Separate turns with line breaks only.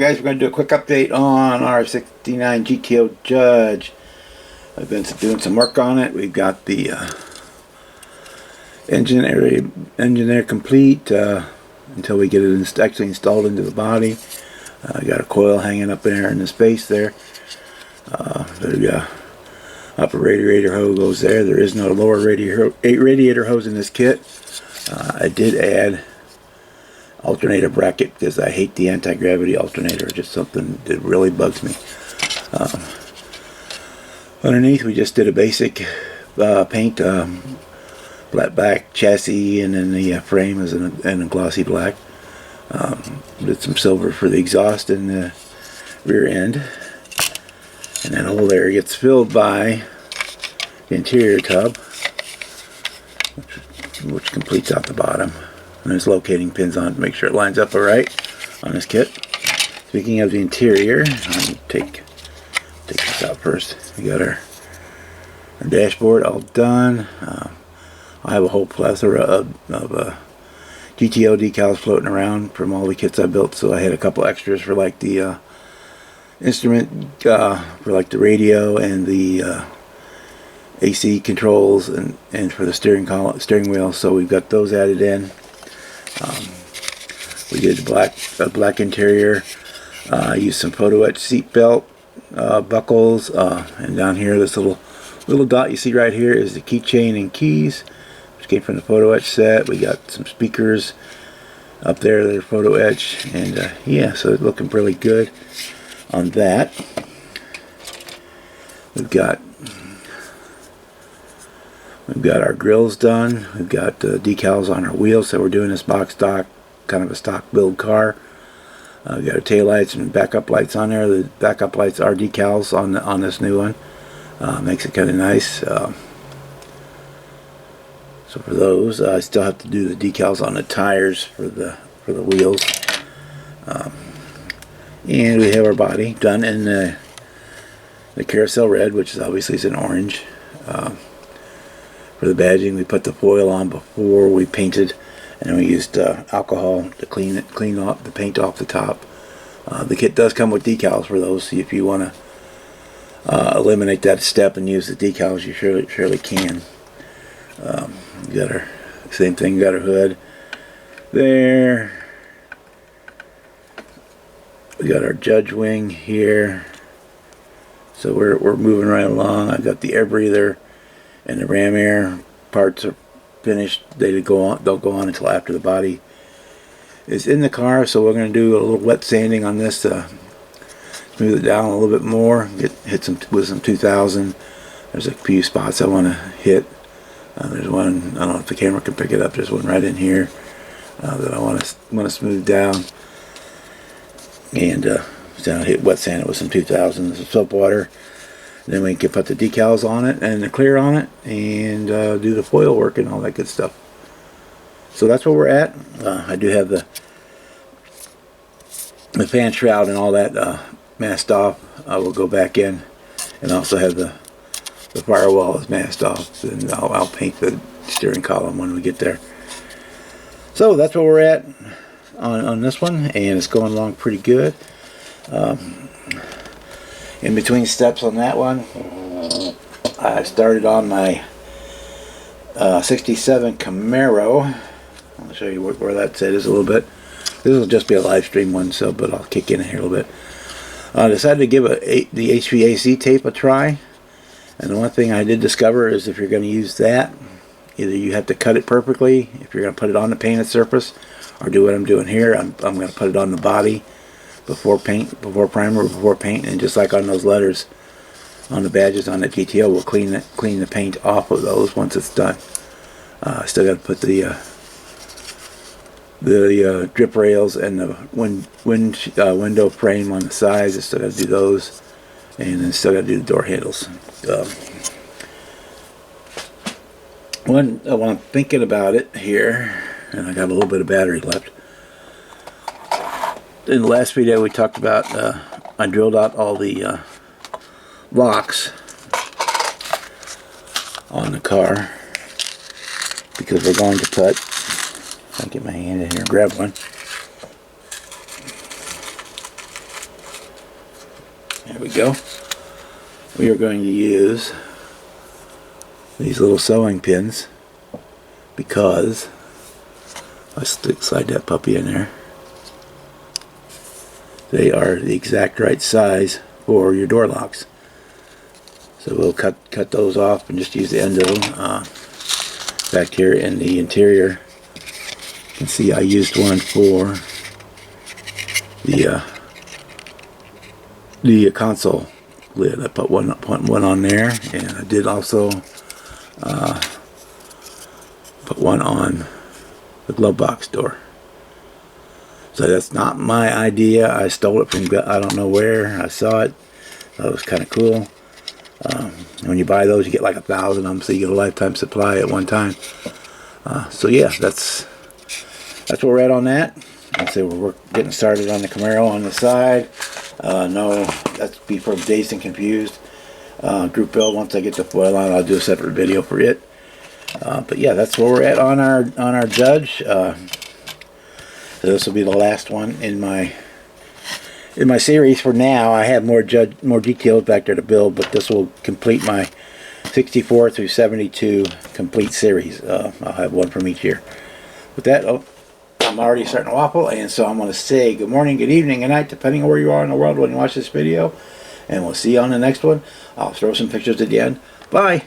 guys, we're going to do a quick update on our 69 GTO Judge. I've been doing some work on it. We've got the engine area complete until we get it actually installed into the body. Got a coil hanging up there in the space there. The upper radiator hose goes there. There is no lower radiator hose in this kit. I did add alternator bracket because I hate the anti-gravity alternator. Just something that really bugs me. Underneath we just did a basic paint, flat black chassis, and then the frame is in a glossy black. Did some silver for the exhaust and the rear end, and that hole there gets filled by the interior tub, which completes out the bottom. And there's locating pins on it to make sure it lines up alright on this kit. Speaking of the interior, I'll take this out first. We got our dashboard all done. I have a whole plethora of GTO decals floating around from all the kits I built, so I had a couple extras for like the instrument, for like the radio and the AC controls, and for the steering wheel. So we've got those added in. We did black interior. I used some photo etch seat belt buckles, and down here this little dot you see right here is the keychain and keys, which came from the photo etch set. We got some speakers up there that are photo etch, and yeah, so it's looking really good on that. We've got our grills done. We've got decals on our wheels, so we're doing this box stock, kind of a stock build car. We've got our tail lights and backup lights on there. The backup lights are decals on this new one. Makes it kind of nice. So for those, I still have to do the decals on the tires for the wheels. And we have our body done in the carousel red, which is obviously is an orange. For the badging, we put the foil on before we painted, and then we used alcohol to clean off the paint off the top. The kit does come with decals for those, so if you want to eliminate that step and use the decals, you surely can. We got our same thing. Got our hood there. We got our Judge wing here. So we're moving right along. I've got the air breather and the ram air parts are finished. Don't go on until after the body is in the car. So we're going to do a little wet sanding on this to smooth it down a little bit more. Hit with some 2000. There's a few spots I want to hit. There's one, I don't know if the camera can pick it up. There's one right in here that I want to smooth down, and hit wet sand it with some 2000, some soap water. Then we can put the decals on it and the clear on it, and do the foil work and all that good stuff. So that's where we're at. I do have the fan shroud and all that masked off. I will go back in and also have the firewall is masked off, and I'll paint the steering column when we get there. So that's where we're at on this one, and it's going along pretty good. In between steps on that one, I started on my 67 Camaro. I'll show you where that set is a little bit. This will just be a live stream one, but I'll kick in here a little bit. I decided to give the HVAC tape a try, and the one thing I did discover is if you're going to use that, either you have to cut it perfectly if you're going to put it on the painted surface, or do what I'm doing here. I'm going to put it on the body before primer, before paint, and just like on those letters on the badges on the GTO, we'll clean the paint off of those once it's done. I still got to put the drip rails and the window frame on the sides. I still got to do those, and then still got to do the door handles. When I'm thinking about it here, and I got a little bit of battery left. In the last video we talked about, I drilled out all the locks on the car because we're going to put, I'll get my hand in here and grab one. There we go. We are going to use these little sewing pins because I'll slide that puppy in there. They are the exact right size for your door locks. So we'll cut those off and just use the end of them. Back here in the interior, you can see I used one for the console lid. I put one on there, and I did also put one on the glove box door. So that's not my idea. I stole it from I don't know where. I saw it. Thought it was kind of cool. When you buy those, you get like 1,000 of them, so you get a lifetime supply at one time. So yeah, that's where we're at on that. Like I say, we're getting started on the Camaro on the side. No, that's be for Dazed and Confused group build. Once I get the foil on, I'll do a separate video for it. But yeah, that's where we're at on our Judge. So this will be the last one in my series for now. I have more details back there to build, but this will complete my 64 through 72 complete series. I'll have one from each year. With that, I'm already starting to waffle, and so I'm going to say good morning, good evening, good night, depending on where you are in the world when you watch this video. And we'll see you on the next one. I'll throw some pictures at the end. Bye.